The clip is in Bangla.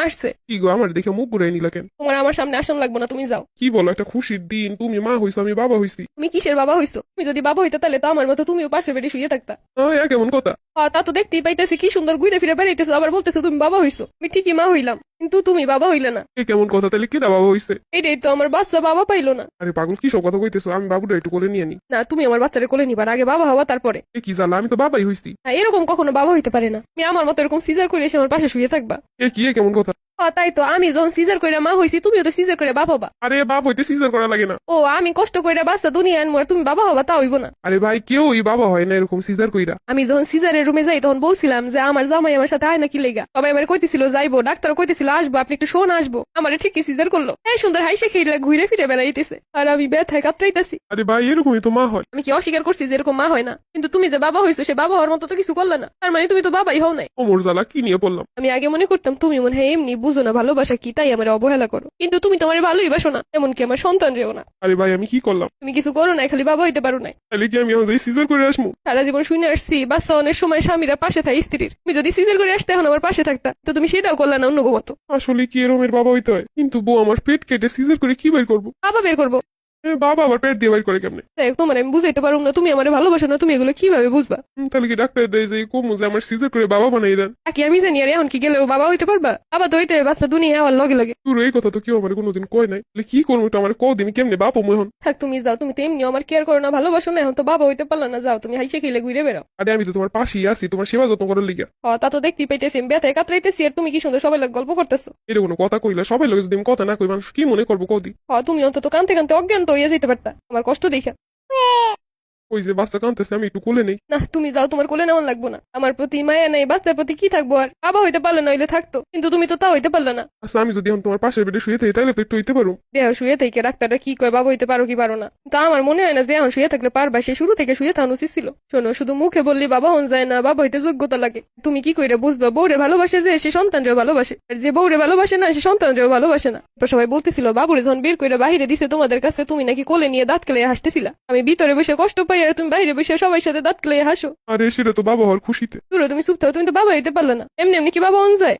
আসছে। কি গো আমার দেখে মুখ ঘুরাই নিলা কেন? তোমার আমার সামনে আসান লাগবো না, তুমি যাও। কি বলো, একটা খুশির দিন, তুমি মা হইছো আমি বাবা হইছি। তুমি কিসের বাবা হইছো? তুমি যদি বাবা হইতে তাহলে তো আমার মতো তুমিও পাশের বেডে শুয়ে থাকতা। কেমন কথা? তা তো দেখতেই পাইতেছি, কি সুন্দর ঘুরে ফিরে বেড়াইতেছো, আবার বলতেছো তুমি বাবা হইছো। আমি ঠিকই মা হইলাম, কিন্তু তুমি বাবা হইলে না। কেমন কথা? তাহলে কেটা বাবা হইছে? এটাই তো, আমার বাচ্চা বাবা পাইলো না। আরে পাগল, কি সব কথা কইতেছো? আমি বাবুটা একটু কোলে নিয়ে নি। না, তুমি আমার বাচ্চারে কোলে নিবার আগে বাবা হওয়া, তারপরে। কি জানা, আমি তো বাবাই হইছি। না, এরকম কখনো বাবা হইতে পারে না। তুমি আমার মতো এরকম সিজার করে এসে আমার পাশে শুয়ে থাকবা। কেমন কথা? তাই তো, আমি যখন সিজার করে মা হইছি, তুমিও তো সিজার করে বাবা হবা। আরে বাপ হইতে সিজার করা লাগে না। আমি কষ্ট করে বাচ্চা দুনিয়া আনবো আর তুমি বাবা হবা, তা হইব না। আরে ভাই, কেউই বাবা হয় না এরকম সিজার কইরা। আমি যখন সিজারের রুমে যাই তখন বলছিলাম যে আমার জামাই আমার সাথে আয় না, কি লেগা? সবাই আমার কইতেছিল যাইবো, ডাক্তার কইতেছিল আসবো, আপনি একটু শোন আসবো। আমার ঠিকই সিজার করলো, এই সুন্দর হাইসে খেয়ে ঘুরে ফিরে বেড়াইতেছে, আর আমি ব্যথায় কাতরাইতেছি। আরে ভাই, এরকমই তো মা হয়। আমি কি অস্বীকার করছি যে এরকম মা হয় না? কিন্তু তুমি যে বাবা হইছো, সে বাবা হওয়ার মতো তো কিছু করলে না, তার মানে তুমি তো বাবাই হও নাই। ওমর জ্বালা, কি নিয়ে পড়লাম? আমি আগে মনে করতাম তুমি মনে হয় এমনি বুঝো না ভালোবাসা কি, তাই আমার অবহেলা করো, কিন্তু তুমি তোমার ভালোই বাসো না, এমনকি আমার সন্তান রেও না। আরে ভাই, আমি কি করলাম? তুমি কিছু করো না, খালি বাবা হইতে পারো নাই। তাহলে কি আমি এখন যাই সিজার করে আসবো? সারা জীবন শুনে আসছি বাচ্চা অনেক সময় স্বামীরা পাশে থাকে স্ত্রীর। তুমি যদি সিজার করে আসতে এখন আমার পাশে থাকতা, তো তুমি সেটাও করলে না অন্য মতো। আসলে কি এরমের বাবা হইতে হয়? কিন্তু বউ আমার পেট কেটে সিজার করে কি বের করবো? বাবা বের করবো। বাবা আবার পেট দিয়ে বের করে কেমনে? তোমার আমি বুঝাইতে পারবো না, তুমি আমার ভালোবাসো না, তুমি এগুলো কিভাবে বুঝবা? তাহলে কি ডাক্তার দেয় যে কমু যে আমার সিজার করে বাবা বানাই দেন? কি আমি জানি, আর এখন কি গেলেও বাবা হইতে পারবা? বাবা তো হইতে হবে, বাচ্চা দুনিয়া হওয়ার লগে লগে। তোর এই কথা তো কেউ আমার কোনোদিন কয় নাই। তাহলে কি করবো এটা আমার কদিন কেমনে বাপ এখন? থাক, তুমি যাও, তুমি তো এমনিও আমার কেয়ার করো না, ভালোবাসো না, এখন তো বাবা হইতে পারলো না, যাও তুমি হাইসে খেলে ঘুরে বেড়াও। আরে আমি তো তোমার পাশেই আছি, তোমার সেবা যত্ন করার লিগা। তা তো দেখতেই পাইতেছি, আমি ব্যথায় কাতরাইতেছি আর তুমি কি সুন্দর সবাই লোক গল্প করতেছো। এটা কোনো কথা কইলা? সবাই লোক যদি আমি কথা না কই, মানুষ কি মনে করবো কদি? তুমি অন্তত কানতে কানতে অজ্ঞান তো হয়ে যেতে পারতা আমার কষ্ট দেখা। ওই যে বাচ্চা কাঁদতেছে, আমি একটু কোলে নেই। না, তুমি যাও, তোমার কোলে নেওয়ান লাগবো না। আমার প্রতি মায়া নেই, বাচ্চার প্রতি কি থাকবো আর? বাবা হইতে পারলে না হইলে থাকতো, কিন্তু তুমি তো তা হইতে পারলে না। আচ্ছা, আমি যদি এখন তোমার পাশের বেডে শুয়ে থাকি তাহলে তো একটু হইতে পারো। দেহ শুয়ে থেকে ডাক্তাররা কি কয় বাবা হইতে পারো কি পারো না, তা আমার মনে হয় না যে এখন শুয়ে থাকলে পারবা। সে শুরু থেকে শুয়ে থাকানো উচিত ছিল। শোনো, শুধু মুখে বললি বাবা হন যায় না, বাবা হইতে যোগ্যতা লাগে। তুমি কি কইরা বুঝবা বউরে ভালোবাসে যে সে সন্তানরেও ভালোবাসে, আর যে বউরে ভালোবাসে না সে সন্তানরেও ভালোবাসে না? সবাই বলতেছিল বাবুরে যখন বের করে বাহিরে দিছে তোমাদের কাছে, তুমি নাকি কোলে নিয়ে দাঁত কেলে হাসতেছিলা। আমি ভিতরে বসে কষ্ট পাই আর তুমি বাইরে বসে সবাই সাথে দাঁত কেলে হাসো। আরে সেটা তো বাবা হওয়ার খুশিতে। তুমি চুপ থাকো, তুমি তো বাবা হইতে পারলে না। এমনি এমনি কি বাবা হন যায়?